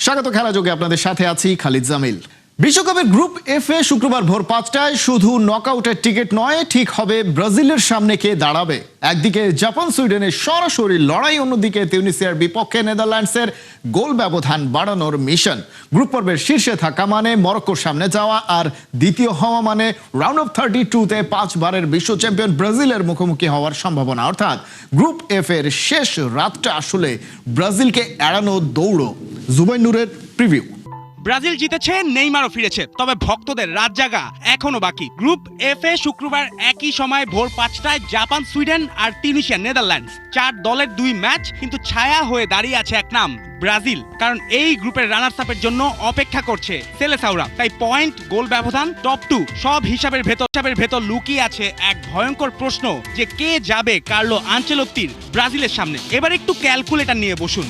স্বাগত খেলাযোগে আপনাদের সাথে আছি খালিদ জামিল। বিশ্বকাপের গ্রুপ এফ এ শুক্রবার ভোর 5টায় শুধু নকআউটের টিকিট নয়, ঠিক হবে ব্রাজিলের সামনে কে দাঁড়াবে। একদিকে জাপান সুইডেনের সরাসরি লড়াই, অন্যদিকে তিউনিসিয়ার বিপক্ষে নেদারল্যান্ডসের গোল ব্যবধান বাড়ানোর মিশন। গ্রুপ পর্বের শীর্ষে থাকা মানে মরক্কোর সামনে যাওয়া, আর দ্বিতীয় হওয়া মানে রাউন্ড অফ 32-তে 5 বারের বিশ্ব চ্যাম্পিয়ন ব্রাজিলের মুখোমুখি হওয়ার সম্ভাবনা। অর্থাৎ গ্রুপ এফ এর শেষ রাতটা আসলে ব্রাজিলকে এড়ানো দৌড়। জুবাইর নূরের প্রিভিউ। ব্রাজিল জিতেছে, নেইমারও ফিরেছে, তবে ভক্তদের রাত জাগা এখনো বাকি। গ্রুপ এফ এ শুক্রবার একই সময় ভোর 5টায় জাপান সুইডেন আর তিউনিসিয়া নেদারল্যান্ডস। 4 দলের 2 ম্যাচ, কিন্তু ছায়া হয়ে দাঁড়িয়ে আছে এক নাম, ব্রাজিল। কারণ এই গ্রুপের রানার্স আপের জন্য অপেক্ষা করছে সেলেসাওরা। তাই পয়েন্ট, গোল ব্যবধান, টপ 2 সব হিসাবের ভেতর লুকিয়ে আছে এক ভয়ঙ্কর প্রশ্ন, যে কে যাবে কার্লো আনচেলত্তির ব্রাজিলের সামনে। এবার একটু ক্যালকুলেটর নিয়ে বসুন।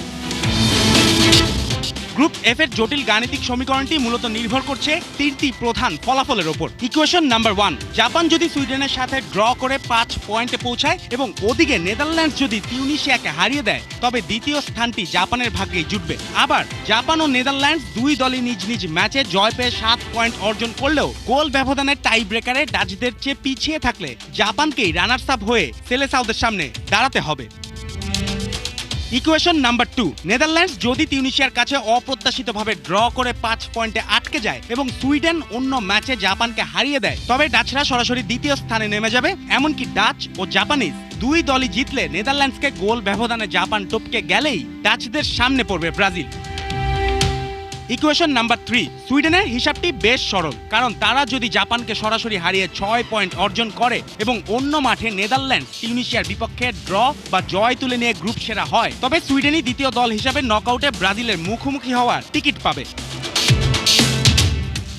গ্রুপ এফ এর জটিল গাণিতিক সমীকরণটি মূলত নির্ভর করছে 3টি প্রধান ফলাফলের ওপর। ইকুয়েশন নাম্বার 1, জাপান যদি সুইডেনের সাথে ড্র করে 5 পয়েন্টে পৌঁছায় এবং ওদিকে নেদারল্যান্ডস যদি তিউনিসিয়াকে হারিয়ে দেয়, তবে দ্বিতীয় স্থানটি জাপানের ভাগ্যেই জুটবে। আবার জাপান ও নেদারল্যান্ডস দুই দলই নিজ নিজ ম্যাচে জয় পেয়ে 7 পয়েন্ট অর্জন করলেও গোল ব্যবধানের টাই ব্রেকারে ডাচদের চেয়ে পিছিয়ে থাকলে জাপানকেই রানার্স আপ হয়ে সেলেসাওদের সামনে দাঁড়াতে হবে। ইকুয়েশন নাম্বার 2, নেদারল্যান্ডস যদি তিউনিসিয়ার কাছে অপ্রত্যাশিতভাবে ড্র করে 5 পয়েন্টে আটকে যায় এবং সুইডেন অন্য ম্যাচে জাপানকে হারিয়ে দেয়, তবে ডাচরা সরাসরি দ্বিতীয় স্থানে নেমে যাবে। এমনকি ডাচ ও জাপানিজ দুই দলই জিতলে নেদারল্যান্ডসকে গোল ব্যবধানে জাপান টপকে গেলেই ডাচদের সামনে পড়বে ব্রাজিল। ইকুয়েশন নাম্বার 3, সুইডেনের হিসাবটি বেশ সরল, কারণ তারা যদি জাপানকে সরাসরি হারিয়ে 6 পয়েন্ট অর্জন করে এবং অন্য মাঠে নেদারল্যান্ডস তিউনিসিয়ার বিপক্ষে ড্র বা জয় তুলে নিয়ে গ্রুপ সেরা হয়, তবে সুইডেনই দ্বিতীয় দল হিসাবে নকআউটে ব্রাজিলের মুখোমুখি হওয়ার টিকিট পাবে।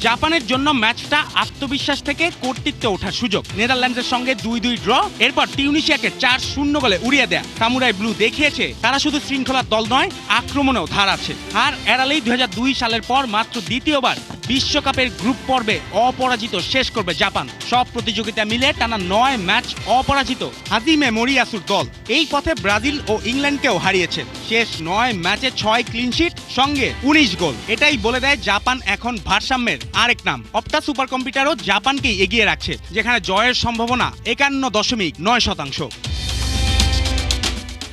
জাপানের জন্য ম্যাচটা আত্মবিশ্বাস থেকে কর্তৃত্বে ওঠার সুযোগ। নেদারল্যান্ডসের সঙ্গে 2-2 ড্র, এরপর তিউনিসিয়াকে 4-0 গোলে উড়িয়ে দেয়া। সামুরাই ব্লু দেখিয়েছে তারা শুধু শৃঙ্খলার দল নয়, আক্রমণেও ধার আছে। আর এড়ালেই 2002 সালের পর মাত্র দ্বিতীয়বার বিশ্বকাপের গ্রুপ পর্বে অপরাজিত শেষ করবে জাপান। সব প্রতিযোগিতা মিলে টানা 9 ম্যাচ অপরাজিত হাজিমে মরিয়াসুর দল এই পথে ব্রাজিল ও ইংল্যান্ডকেও হারিয়েছে। শেষ 9 ম্যাচে 6 ক্লিনশিট, সঙ্গে 19 গোল। এটাই বলে দেয় জাপান এখন ভারসাম্যের আরেক নাম। অপটা সুপার কম্পিউটারও জাপানকেই এগিয়ে রাখছে, যেখানে জয়ের সম্ভাবনা 51.9%।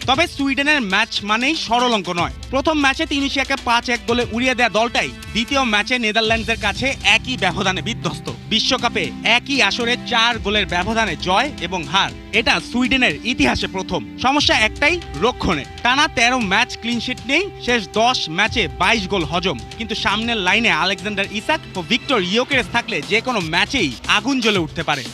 তবে সুইডেনের ম্যাচ মানেই সরল অঙ্ক নয়। প্রথম ম্যাচে তিউনিসিয়াকে 5-1 গোলে উড়িয়ে দেয়া দলটাই দ্বিতীয় ম্যাচে নেদারল্যান্ডসের কাছে একই ব্যবধানে বিধ্বস্ত। বিশ্বকাপে একই আসরে 4 গোলের ব্যবধানে জয় এবং হার, এটা সুইডেনের ইতিহাসে প্রথম। সমস্যা একটাই, রক্ষণে। টানা 13 ম্যাচ ক্লিনশিট নেই, শেষ 10 ম্যাচে 22 গোল হজম। কিন্তু সামনের লাইনে আলেকজান্ডার ইসাক ও ভিক্টর ইয়োকেরেস থাকলে যে কোনো ম্যাচেই আগুন জ্বলে উঠতে পারে।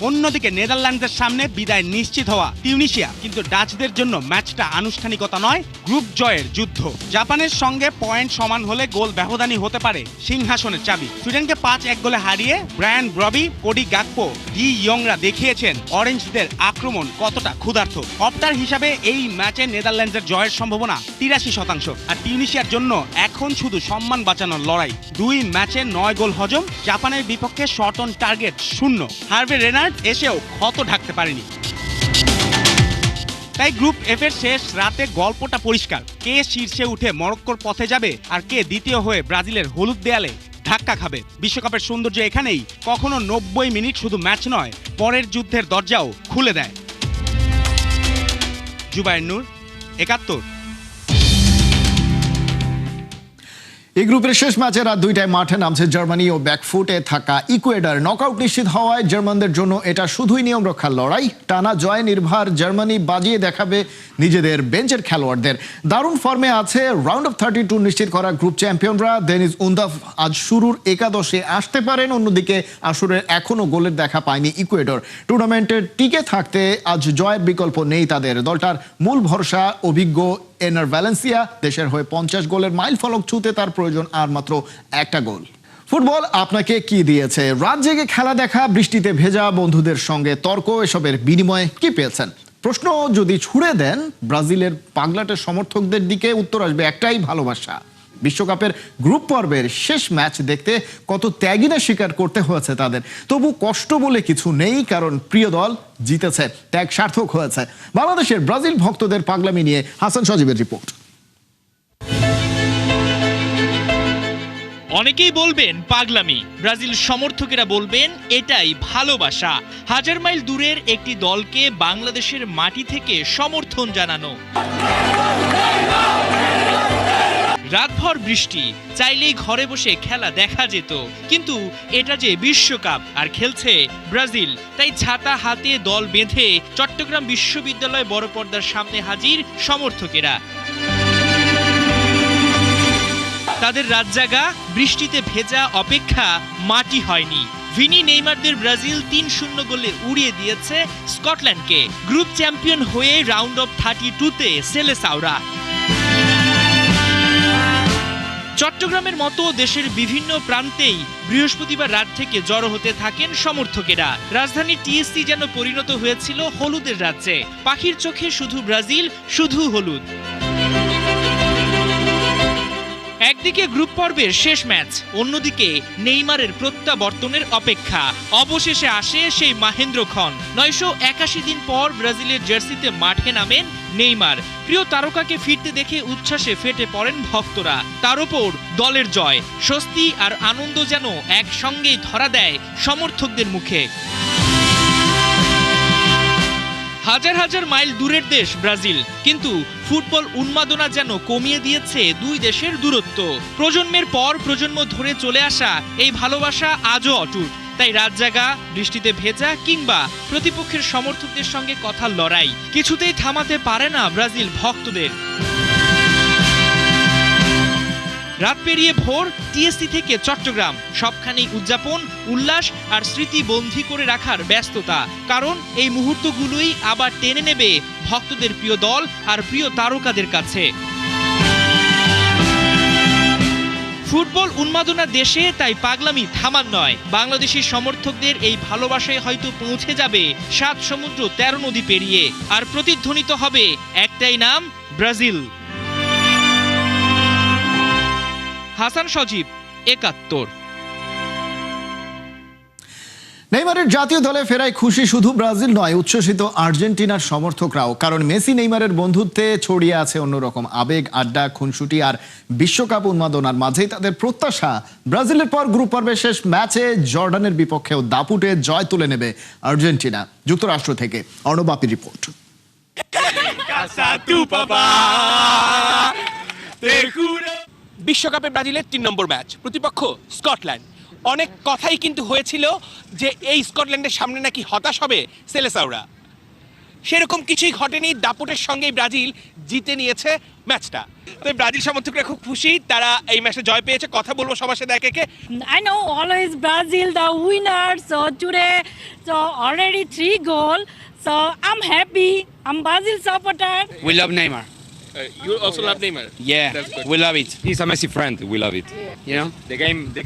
অন্যদিকে নেদারল্যান্ডসের সামনে বিদায় নিশ্চিত হওয়া তিউনিসিয়া, কিন্তু ডাচদের জন্য ম্যাচটা আনুষ্ঠানিকতা নয়, গ্রুপ জয়ের যুদ্ধ। জাপানের সঙ্গে পয়েন্ট সমান হলে গোল ব্যবধানই হতে পারে সিংহাসনের চাবি। সুইডেনকে 5-1 গোলে হারিয়ে ব্রায়ান ব্রবি, কোডি গাকপো, ডি ইয়ংরা দেখিয়েছেন অরেঞ্জদের আক্রমণ কতটা ক্ষুধার্ত। অপটার হিসাবে এই ম্যাচে নেদারল্যান্ডসের জয়ের সম্ভাবনা 83%, আর তিউনিসিয়ার জন্য এখন শুধু সম্মান বাঁচানোর লড়াই। 2 ম্যাচে 9 গোল হজম, জাপানের বিপক্ষে shot on target 0। Harvey Renard এসেও ক্ষত ঢাকতে পারেনি। তাই গ্রুপ এফ এর শেষ রাতে গল্পটা পরিষ্কার, কে শীর্ষে উঠে মরক্কোর পথে যাবে আর কে দ্বিতীয় হয়ে ব্রাজিলের হলুদ দেয়ালে ধাক্কা খাবে। বিশ্বকাপের সৌন্দর্য এখানেই, কখনো 90 মিনিট শুধু ম্যাচ নয়, পরের যুদ্ধের দরজাও খুলে দেয়। জুবাইর নূর, 71। এই গ্রুপের শেষ ম্যাচে রাত 2টায় মাঠে নামছে জার্মানি ও ব্যাকফুটে থাকা ইকুয়েডর। নকআউট নিশ্চিত হওয়ায় জার্মানদের জন্য এটা শুধুই নিয়ম রক্ষার লড়াই। টানা জয় নির্ভর জার্মানি বাজিয়ে দেখাবে নিজেদের বেঞ্চের খেলোয়াড়দের। দারুণ ফর্মে আছে রাউন্ড অফ 32 নিশ্চিত করা গ্রুপ চ্যাম্পিয়নরা। ডেনিস উন্দাফ আজ শুরুর একাদশে আসতে পারেন। অন্যদিকে আসরে এখনো গোলের দেখা পায়নি ইকুয়েডর। টুর্নামেন্টের টিকে থাকতে আজ জয়ের বিকল্প নেই তাদের। দলটার মূল ভরসা অভিজ্ঞ এনার ভ্যালেন্সিয়া। দেশের হয়ে 50 গোলের মাইল ফলক ছুঁতে তার প্রয়োজন আর মাত্র একটা গোল। ফুটবল আপনাকে কি দিয়েছে? রাত জেগে খেলা দেখা, বৃষ্টিতে ভেজা, বন্ধুদের সঙ্গে তর্ক, এসবের বিনিময়ে কি পেয়েছেন? প্রশ্ন যদি ছুড়ে দেন ব্রাজিলের পাগলাটের সমর্থকদের দিকে, উত্তর আসবে একটাই, ভালোবাসা। বিশ্বকাপের গ্রুপ পর্বের শেষ ম্যাচ দেখতে কত ত্যাগই না স্বীকার করতে হয়েছে তাদের। তবু কষ্ট বলে কিছু নেই, কারণ প্রিয় দল জিতেছে, ত্যাগ সার্থক হয়েছে। বাংলাদেশের ব্রাজিল ভক্তদের পাগলামি নিয়ে হাসান সজীবের রিপোর্ট। অনেকেই বলবেন পাগলামি, ব্রাজিল সমর্থকেরা বলবেন এটাই ভালোবাসা। হাজার মাইল দূরের একটি দলকে বাংলাদেশের মাটি থেকে সমর্থন জানানো। রাতভর বৃষ্টি, চাইলেই ঘরে বসে খেলা দেখা যেত, কিন্তু এটা যে বিশ্বকাপ আর খেলছে ব্রাজিল, তাই ছাতা হাতে দল বেঁধে চট্টগ্রাম বিশ্ববিদ্যালয় বড় পর্দার সামনে হাজির সমর্থকেরা। তাদের রাত জাগা, বৃষ্টিতে ভেজা অপেক্ষা মাটি হয়নি। ভিনি নেইমারদের ব্রাজিল ৩-০ গোলে উড়িয়ে দিয়েছে স্কটল্যান্ডকে। গ্রুপ চ্যাম্পিয়ন হয়ে রাউন্ড অফ 32-তে সেলেসাওরা। চট্টগ্রামের মতো দেশের বিভিন্ন প্রান্তেই বৃহস্পতিবার রাত থেকে জড়ো হতে থাকেন সমর্থকেরা। রাজধানী টিএসসি যেন পরিণত হয়েছিল হলুদের রাজ্যে। পাখির চোখে শুধু ব্রাজিল, শুধু হলুদ। একদিকে গ্রুপ পর্বের শেষ ম্যাচ, অন্যদিকে নেইমারের প্রত্যাবর্তনের অপেক্ষা। অবশেষে আসে সেই মাহেন্দ্রক্ষণ। ৯৮১ দিন পর ব্রাজিলের জার্সিতে মাঠে নামেন নেইমার। প্রিয় তারকাকে ফিরতে দেখে উচ্ছ্বাসে ফেটে পড়েন ভক্তরা। তার উপর দলের জয়, স্বস্তি আর আনন্দ যেন একসঙ্গেই ধরা দেয় সমর্থকদের মুখে। হাজার হাজার মাইল দূরের দেশ ব্রাজিল, কিন্তু ফুটবল উন্মাদনা যেন কমিয়ে দিয়েছে দুই দেশের দূরত্ব। প্রজন্মের পর প্রজন্ম ধরে চলে আসা এই ভালোবাসা আজও অটুট। তাই রাত জাগা, বৃষ্টিতে ভেজা কিংবা প্রতিপক্ষের সমর্থকদের সঙ্গে কথার লড়াই কিছুতেই থামাতে পারে না ব্রাজিল ভক্তদের। রাত পেরিয়ে ভোর, টিএসসি থেকে চট্টগ্রাম, সবখানেই উদযাপন, উল্লাস আর স্মৃতি বন্দী করে রাখার ব্যস্ততা। কারণ এই মুহূর্তগুলোই আবার টেনে নেবে ভক্তদের প্রিয় দল আর প্রিয় তারকাদের কাছে। ফুটবল উন্মাদনা দেশে তাই পাগলামি থামার নয়। বাংলাদেশি সমর্থকদের এই ভালোবাসায় হয়তো পৌঁছে যাবে ৭ সমুদ্র ১৩ নদী পেরিয়ে, আর প্রতিধ্বনিত হবে একটাই নাম, ব্রাজিল। হাসান সজীব, ৭১। নেইমারের জাতীয় দলে ফেরায় খুশি শুধু ব্রাজিল নয়, উচ্ছ্বসিত আর্জেন্টিনার সমর্থকরাও। কারণ মেসি নেইমারের বন্ধুত্বে ছড়িয়ে আছে অন্যরকম আবেগ, আড্ডা, খুনসুটি আর বিশ্বকাপ উন্মাদনার মাঝেই তাদের প্রত্যাশা ব্রাজিলের পর গ্রুপ পর্বের শেষ ম্যাচে জর্ডানের বিপক্ষেও দাপুটে জয় তুলে নেবে আর্জেন্টিনা। যুক্তরাষ্ট্র থেকে অর্ণবাপী রিপোর্ট। বিশ্বকাপে ব্রাজিলের ৩ নম্বর ম্যাচ, প্রতিপক্ষ স্কটল্যান্ড। অনেক কথাই কিন্তু হয়েছিল যে এই স্কটল্যান্ডের সামনে নাকি হতাশ হবে সেলেসাওরা। সেরকম কিছুই ঘটেনি, দাপুটের সঙ্গেই ব্রাজিল জিতে নিয়েছে ম্যাচটা। তো ব্রাজিল সমর্থকরা খুব খুশি, তারা এই ম্যাচে জয় পেয়েছে। কথা বলবো সবার সাথে একে একে। I know always Brazil the winner. So today, so already 3 goal. So I'm happy. I'm Brazil supporter. We love Neymar. You also love Neymar? Yeah, we love it. He's a Messi friend. We love it. You know? The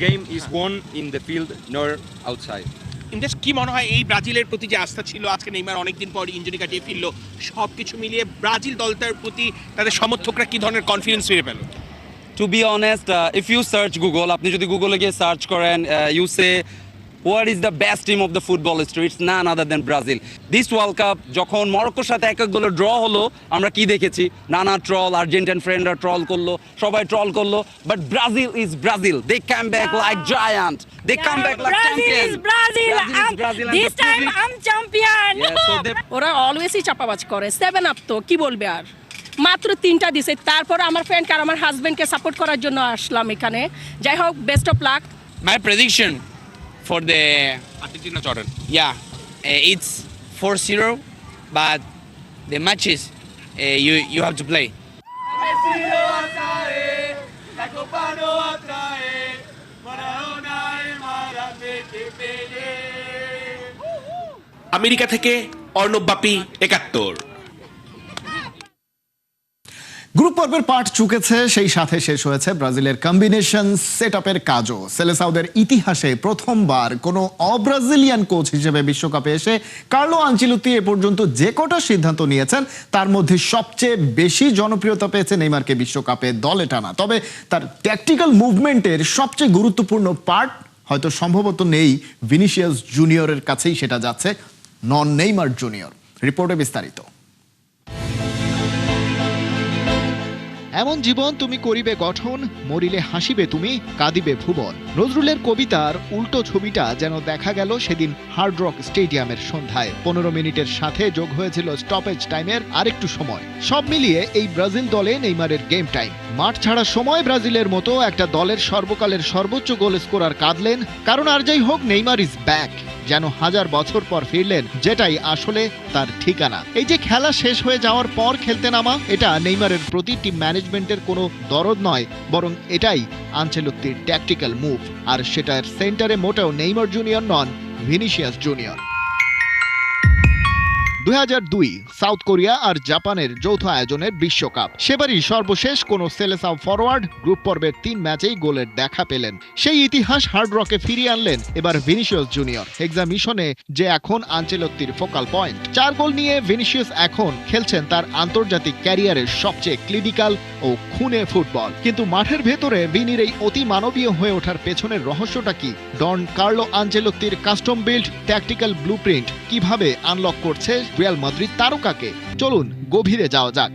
game is won in the field, nor outside. Indas, কি মনে হয় এই ব্রাজিলের প্রতি যে আস্থা ছিল, আজকে নেইমার অনেকদিন পর ইনজুরি কাটিয়ে ফিরলো, সবকিছু মিলিয়ে ব্রাজিল দলটার প্রতি তাদের সমর্থকরা কি ধরনের কনফিডেন্স ফিরে পেল? To be honest, if you search Google, আপনি যদি গুগলে গিয়ে সার্চ করেন, you say what is the best team of the football history? It's none other than Brazil. This World Cup যখন মরক্কোর সাথে ১-১ গোলে ড্র হলো, আমরা কি দেখেছি? নানা ট্রল, আর্জেন্টাইন ফ্রেন্ডরা ট্রল করলো, সবাই ট্রল করলো, but Brazil is Brazil. They came back like giant. They come back like Brazil champions. is Brazil. Brazil and This the time proving- I'm champion. Yeah, so they ওরা অলওয়েজই চাপাবাজ করে। 7 up তো কি বলবে আর, মাত্র 3টা দিছে। তারপর আমার ফ্রেন্ডকে আর আমার হাজবেন্ডকে সাপোর্ট করার জন্য আসলাম এখানে। যাই হোক, best of luck. My prediction for the Argentina Jordan. it's 4-0, but the matches you have to play. America থেকে অর্ণব বাপি, ৭১। গ্রুপ পর্বের পার্ট চুকেছে, সেই সাথে শেষ হয়েছে ব্রাজিলের কম্বিনেশন সেটআপের কাজও। সেলেসাওদের ইতিহাসে প্রথমবার কোনো অব্রাজিলিয়ান কোচ হিসেবে বিশ্বকাপে এসে কার্লো আনচেলত্তি এ পর্যন্ত যে কটা সিদ্ধান্ত নিয়েছেন তার মধ্যে সবচেয়ে বেশি জনপ্রিয়তা পেয়েছে নেইমারকে বিশ্বকাপে দলে টানা। তবে তার ট্যাকটিক্যাল মুভমেন্টের সবচেয়ে গুরুত্বপূর্ণ পার্ট হয়তো সম্ভবত নেই ভিনিসিয়াস জুনিয়রের কাছেই, সেটা যাচ্ছে নন নেইমার জুনিয়র। রিপোর্টে বিস্তারিত। এমন জীবন তুমি করিবে গঠন, মরিলে হাসিবে তুমি, কাঁদিবে ভুবন। নজরুলের কবিতার উল্টো ছবিটা যেন দেখা গেল সেদিন হার্ড রক স্টেডিয়ামের সন্ধ্যায়। 15 মিনিটের সাথে যোগ হয়েছিল স্টপেজ টাইমের আরেকটু সময়। সব মিলিয়ে এই ব্রাজিল দলে নেইমারের গেম টাইম। মাঠ ছাড়ার সময় ব্রাজিলের মতো একটা দলের সর্বকালের সর্বোচ্চ গোল স্কোরার কাঁদলেন, কারণ আর যাই হোক নেইমার ইজ ব্যাক। যেন 1000 বছর পর ফিরলেন, যেটাই আসলে তার ঠিকানা। এই যে খেলা শেষ হয়ে যাওয়ার পর খেলতে নামা, এটা নেইমারের প্রতি টিম ম্যানেজমেন্টের কোনো দরদ নয়, বরং এটাই আনচেলত্তির ট্যাকটিক্যাল মুভ। আর সেটার সেন্টারে মোটেও নেইমার জুনিয়র নন, ভিনিসিয়াস জুনিয়র। 2002 সাউথ কোরিয়া আর জাপানের যৌথ আয়োজনের বিশ্বকাপ। সেবারই সর্বশেষ কোন সেলেসাও ফরওয়ার্ড গ্রুপ পর্বের 3 ম্যাচেই গোলের দেখা পেলেন। সেই ইতিহাস হার্ড রকে ফিরিয়ে আনলেন এবার ভিনিসিয়াস জুনিয়র। এক্সামিশনে যে এখন আনচেলত্তির ফোকাল পয়েন্ট। 4 গোল নিয়ে ভিনিসিয়াস এখন খেলছেন তার আন্তর্জাতিক ক্যারিয়ারের সবচেয়ে ক্লিনিক্যাল ও খুনে ফুটবল। কিন্তু মাঠের ভেতরে ভিনির এই অতি মানবীয় হয়ে ওঠার পেছনের রহস্যটা কি? ডন কার্লো আনচেলত্তির কাস্টম বিল্ড ট্যাকটিক্যাল ব্লুপ্রিন্ট কিভাবে আনলক করছে রিয়াল মাদ্রিদ তারকাকে? চলুন গভীরে যাওয়া যাক।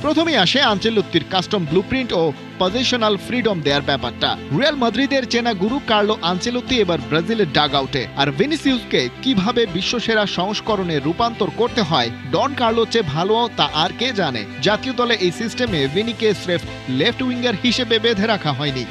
প্রথমেই আসে আনচেলত্তির কাস্টম ব্লুপ্রিন্ট ও পজিশনাল ফ্রিডম দেওয়ার ব্যাপারটা। রিয়াল মাদ্রিদের চেনা গুরু কার্লো আনচেলত্তি এবার ব্রাজিলের ডাগ আউটে। আর ভিনিসিয়াসকে কিভাবে বিশ্বসেরা সংস্করণে রূপান্তর করতে হয় ডন কার্লোর চেয়ে ভালো তা আর কে জানে। জাতীয় দলে এই সিস্টেমে ভিনিকে স্রেফ লেফট উইঙ্গার হিসেবে বেঁধে রাখা হয়নি।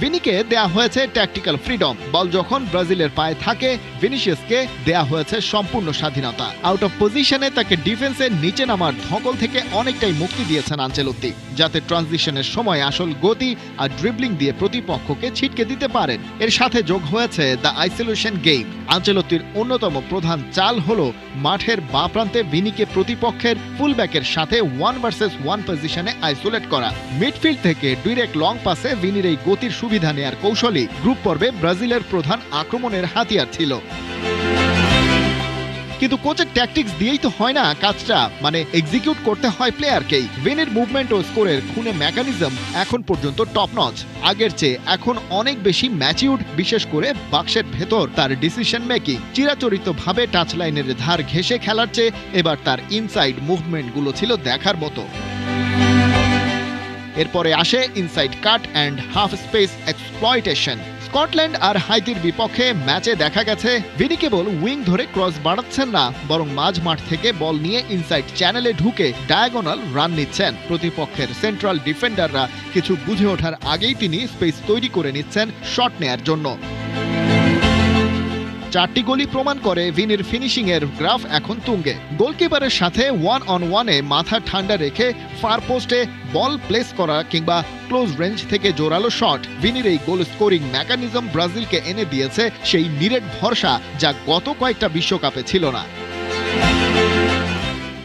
ভিনিকে দেয়া হয়েছে ট্যাকটিক্যাল ফ্রিডম। বল যখন ব্রাজিলের পায়ে থাকে, ভিনিসিয়াসকে দেয়া হয়েছে সম্পূর্ণ স্বাধীনতা। আউট অফ পজিশনে তাকে ডিফেন্সের নিচে নামার ধকল থেকে অনেকটাই মুক্তি দিয়েছেন আনচেলত্তি, যাতে ট্রানজিশনের সময় আসল গতি আর ড্রিবলিং দিয়ে প্রতিপক্ষকে ছিটকে দিতে পারেন। এর সাথে যোগ হয়েছে দ্য আইসোলেশন গেম। আনচেলত্তির অন্যতম প্রধান চাল হলো মাঠের বাঁ প্রান্তে ভিনিকে প্রতিপক্ষের ফুলব্যাকের সাথে 1 ভার্সেস 1 পজিশনে আইসোলেট করা। মিডফিল্ড থেকে ডিরেক্ট লং পাসে ভিনির এই গতির সুবিধা নেয়ার কৌশলই গ্রুপ পর্বে ব্রাজিলের প্রধান আক্রমণের হাতিয়ার ছিল। কিন্তু কোচের ট্যাকটিক্স দিয়েই তো হয় না কাজটা, মানে এক্সিকিউট করতে হয় প্লেয়ারকেই। ভিনির মুভমেন্ট ও স্কোরের খুনে মেকানিজম এখন পর্যন্ত টপ নচ। আগের চেয়ে এখন অনেক বেশি ম্যাচিউরড, বিশেষ করে বাক্সের ভেতর তার ডিসিশন মেকিং। চিরাচরিতভাবে টাচ লাইনের ধার ঘেঁষে খেলার চেয়ে এবার তার ইনসাইড মুভমেন্টগুলো ছিল দেখার মতো। এরপরে আসে inside cut and half space exploitation. Scotland আর হাইতির বিপক্ষে ম্যাচে দেখা গেছে ভিনি কেবল উইং ধরে ক্রস বাড়াচ্ছেন না, বরং মাঝ মাঠ থেকে বল নিয়ে ইনসাইড চ্যানেলে ঢুকে ডায়াগোনাল রান নিচ্ছেন। প্রতিপক্ষের সেন্ট্রাল ডিফেন্ডাররা কিছু বুঝে ওঠার আগেই তিনি স্পেস তৈরি করে নিচ্ছেন শট নেয়ার জন্য। 4টি গোলই প্রমাণ করে ভিনির ফিনিশিং এর গ্রাফ এখন তুঙ্গে। গোলকিপারের সাথে 1-on-1-এ মাথা ঠান্ডা রেখে ফার পোস্টে বল প্লেস করা কিংবা ক্লোজ রেঞ্জ থেকে জোরালো শট। ভিনির এই গোল স্কোরিং মেকানিজম ব্রাজিলকে এনে দিয়েছে সেই নিরেট ভরসা যা গত কয়েকটা বিশ্বকাপে ছিল না।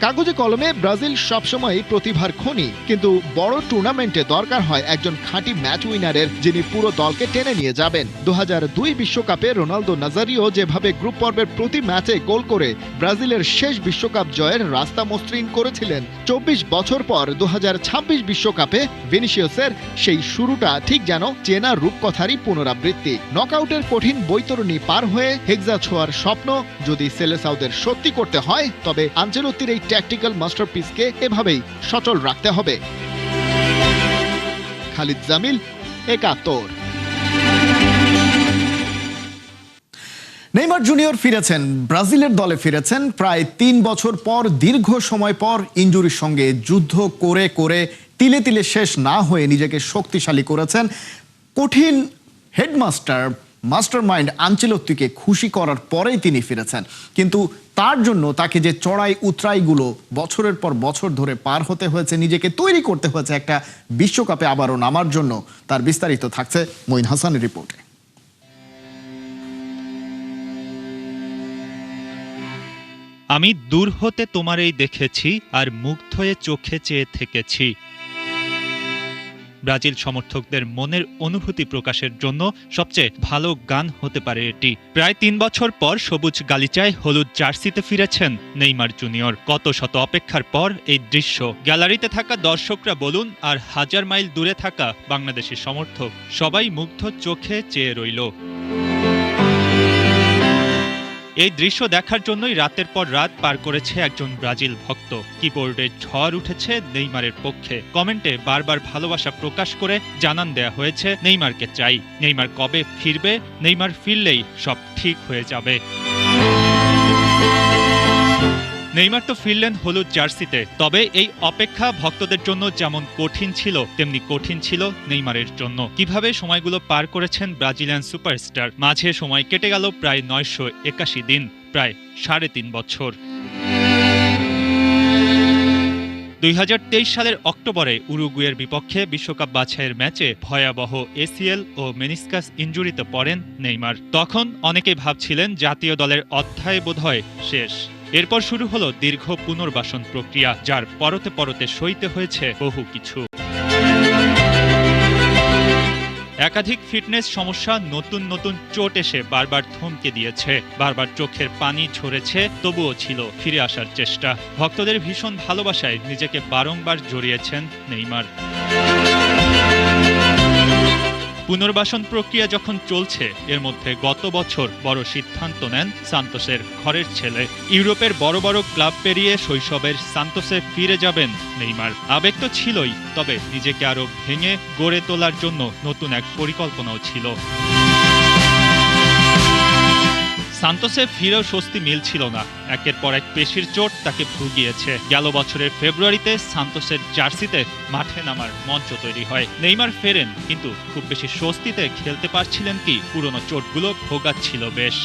কাগজে কলমে ব্রাজিল সবসময়ই প্রতিভার খনি, কিন্তু বড় টুর্নামেন্টে দরকার হয় একজন খাঁটি ম্যাচ উইনারের, যিনি পুরো দলকে টেনে নিয়ে যাবেন। 2002 বিশ্বকাপে রোনালদো নাজারিও যেভাবে গ্রুপ পর্বের প্রতি ম্যাচে গোল করে ব্রাজিলের শেষ বিশ্বকাপ জয়ের রাস্তা মসৃণ করেছিলেন, 24 বছর পর 2026 বিশ্বকাপে ভিনিসিয়াসের সেই শুরুটা ঠিক যেন চেনা রূপকথারই পুনরাবৃত্তি। নকআউটের কঠিন বৈতরণী পার হয়ে হেক্সা ছোঁয়ার স্বপ্ন যদি সেলেসাওদের সত্যি করতে হয়, তবে আনচেলত্তির এই ট্যাকটিক্যাল মাস্টারপিসকে এভাবেই সচল রাখতে হবে। খালিদ জামিল, 71। নেইমার জুনিয়র ফিরেছেন, ব্রাজিলের দলে ফিরেছেন প্রায় 3 বছর পর। দীর্ঘ সময় পর ইনজুরির সঙ্গে যুদ্ধ করে করে তিলে তিলে শেষ না হয়ে নিজেকে শক্তিশালী করেছেন। কঠিন হেডমাস্টার মাস্টারমাইন্ড আনচেলত্তিকে খুশি করার পরেই তিনি ফিরেছেন, কিন্তু তার জন্য তাকে যে চড়াই উতরাইগুলো বছরের পর বছর ধরে পার হতে হয়েছে, নিজেকে তৈরি করতে হয়েছে একটা বিশ্বকাপে আবারও নামার জন্য, তার বিস্তারিত থাকছে মঈন হাসানের রিপোর্টে। আমি দূর হতে তোমারই দেখেছি আর মুগ্ধ হয়ে চোখে চেয়ে থেকেছি। ব্রাজিল সমর্থকদের মনের অনুভূতি প্রকাশের জন্য সবচেয়ে ভালো গান হতে পারে এটি। প্রায় 3 বছর পর সবুজ গালিচায় হলুদ জার্সিতে ফিরেছেন নেইমার জুনিয়র। কত শত অপেক্ষার পর এই দৃশ্য। গ্যালারিতে থাকা দর্শকরা বলুন আর 1000 মাইল দূরে থাকা বাংলাদেশি সমর্থক, সবাই মুগ্ধ চোখে চেয়ে রইল। এই দৃশ্য দেখার জন্যই রাতের পর রাত পার করেছে একজন ব্রাজিল ভক্ত। কিবোর্ডে ঝড় উঠেছে নেইমারের পক্ষে। কমেন্টে বারবার ভালোবাসা প্রকাশ করে জানান দেয়া হয়েছে নেইমারকে চাই, নেইমার কবে ফিরবে, নেইমার ফিরলেই সব ঠিক হয়ে যাবে। নেইমার তো ফিরলেন হলুদ জার্সিতে, তবে এই অপেক্ষা ভক্তদের জন্য যেমন কঠিন ছিল তেমনি কঠিন ছিল নেইমারের জন্য। কিভাবে সময়গুলো পার করেছেন ব্রাজিলিয়ান সুপারস্টার? মাঝে সময় কেটে গেল প্রায় 981 দিন, প্রায় 3.5 বছর। 2023 সালের অক্টোবরে উরুগুয়ের বিপক্ষে বিশ্বকাপ বাছাইয়ের ম্যাচে ভয়াবহ এসিএল ও মেনিসকাস ইনজুরিতে পড়েন নেইমার। তখন অনেকেই ভাবছিলেন জাতীয় দলের অধ্যায় বোধহয় শেষ। এরপর শুরু হলো দীর্ঘ পুনর্বাসন প্রক্রিয়া, যার পরতে পরতে সইতে হয়েছে বহু কিছু। একাধিক ফিটনেস সমস্যা, নতুন নতুন চোট এসে বারবার থমকে দিয়েছে, বারবার চোখের পানি ঝরেছে, তবুও ছিল ফিরে আসার চেষ্টা। ভক্তদের ভীষণ ভালোবাসায় নিজেকে বারংবার জড়িয়েছেন নেইমার। পুনর্বাসন প্রক্রিয়া যখন চলছে, এর মধ্যে গত বছর বড় সিদ্ধান্ত নেন সান্তোসের ঘরের ছেলে। ইউরোপের বড় বড় ক্লাব পেরিয়ে শৈশবের সান্তোসে ফিরে যাবেন নেইমার। আবেগ তো ছিলই, তবে নিজেকে আরো ভেঙে গড়ে তোলার জন্য নতুন এক পরিকল্পনাও ছিল। সান্তোসে ফিরেও স্বস্তি মিলছিল না। একের পর এক পেশির চোট তাকে ভুগিয়েছে। গেল বছরের ফেব্রুয়ারিতে সান্তোসের জার্সিতে মাঠে নামার মঞ্চ তৈরি হয়। নেইমার ফেরেন, কিন্তু খুব বেশি স্বস্তিতে খেলতে পারছিলেন কি? পুরনো চোটগুলো ভোগাচ্ছিল বেশ।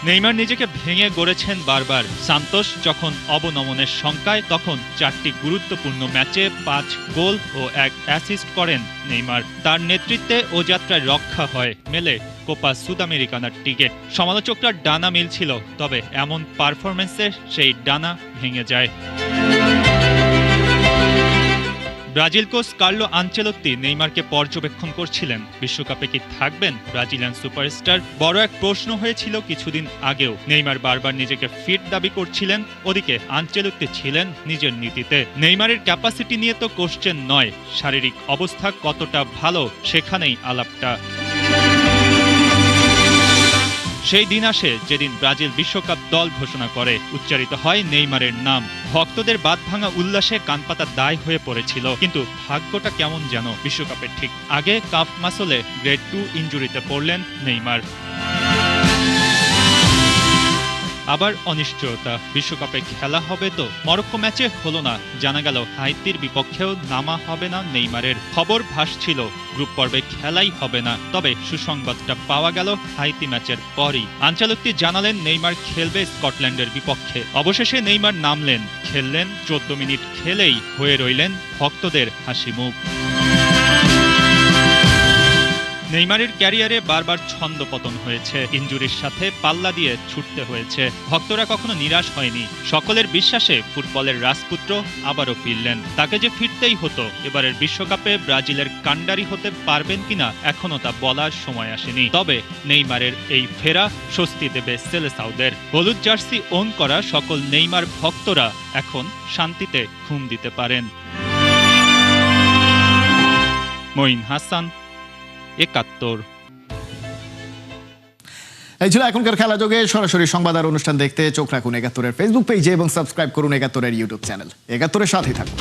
নেইমার নিজেকে ভেঙে গড়েছেন বারবার। সান্তোস যখন অবনমনের শঙ্কায়, তখন 4টি গুরুত্বপূর্ণ ম্যাচে 5 গোল ও 1 অ্যাসিস্ট করেন নেইমার। তার নেতৃত্বে ও যাত্রায় রক্ষা হয়, মেলে কোপা সুদামেরিকানার টিকিট। সমালোচকরা ডানা মিলছিল, তবে এমন পারফরমেন্সে সেই ডানা ভেঙে যায়। ব্রাজিল কোচ কার্লো আনচেলত্তি নেইমারকে পর্যবেক্ষণ করছিলেন। বিশ্বকাপে কি থাকবেন ব্রাজিলিয়ান সুপারস্টার? বড় এক প্রশ্ন হয়েছিল কিছুদিন আগেও। নেইমার বারবার নিজেকে ফিট দাবি করছিলেন, ওদিকে আনচেলত্তি ছিলেন নিজের নীতিতে। নেইমারের ক্যাপাসিটি নিয়ে তো কোশ্চেন নয়, শারীরিক অবস্থা কতটা ভালো সেখানেই আলাপটা। সেই দিন আসে যেদিন ব্রাজিল বিশ্বকাপ দল ঘোষণা করে, উচ্চারিত হয় নেইমারের নাম। ভক্তদের বাঁধভাঙা উল্লাসে কানপাতা দায় হয়ে পড়েছিল। কিন্তু ভাগ্যটা কেমন যেন, বিশ্বকাপের ঠিক আগে কাফ মাসলে গ্রেড 2 ইনজুরিতে পড়লেন নেইমার। আবার অনিশ্চয়তা, বিশ্বকাপে খেলা হবে তো? মরক্কো ম্যাচে হলো না, জানা গেল হাইতির বিপক্ষেও নামা হবে না নেইমারের। খবর ভাসছিল গ্রুপ পর্বে খেলাই হবে না, তবে সুসংবাদটা পাওয়া গেল হাইতি ম্যাচের পরই। আনচেলত্তি জানালেন নেইমার খেলবে স্কটল্যান্ডের বিপক্ষে। অবশেষে নেইমার নামলেন, খেললেন। 14 মিনিট খেলেই হয়ে রইলেন ভক্তদের হাসি মুখ। নেইমারের ক্যারিয়ারে বারবার ছন্দপতন হয়েছে, ইনজুরির সাথে পাল্লা দিয়ে ছুটতে হয়েছে। ভক্তরা কখনো নিরাশ হয়নি। সকলের বিশ্বাসে ফুটবলের রাজপুত্র আবারও ফিরলেন। তাকে যে ফিরতেই হতো। এবারের বিশ্বকাপে ব্রাজিলের কাণ্ডারি হতে পারবেন কিনা এখনো তা বলার সময় আসেনি। তবে নেইমারের এই ফেরা স্বস্তি দেবে সেলেসাউদের। হলুদ জার্সি ওন করা সকল নেইমার ভক্তরা এখন শান্তিতে ঘুম দিতে পারেন। মঈন হাসান, 71। এই ছিল এখনকার খেলা যোগে। সরাসরি সংবাদ আর অনুষ্ঠান দেখতে চোখ রাখুন 71-এর ফেসবুক পেজে এবং সাবস্ক্রাইব করুন 71-এর ইউটিউব চ্যানেল। 71-এর সাথে থাকুন।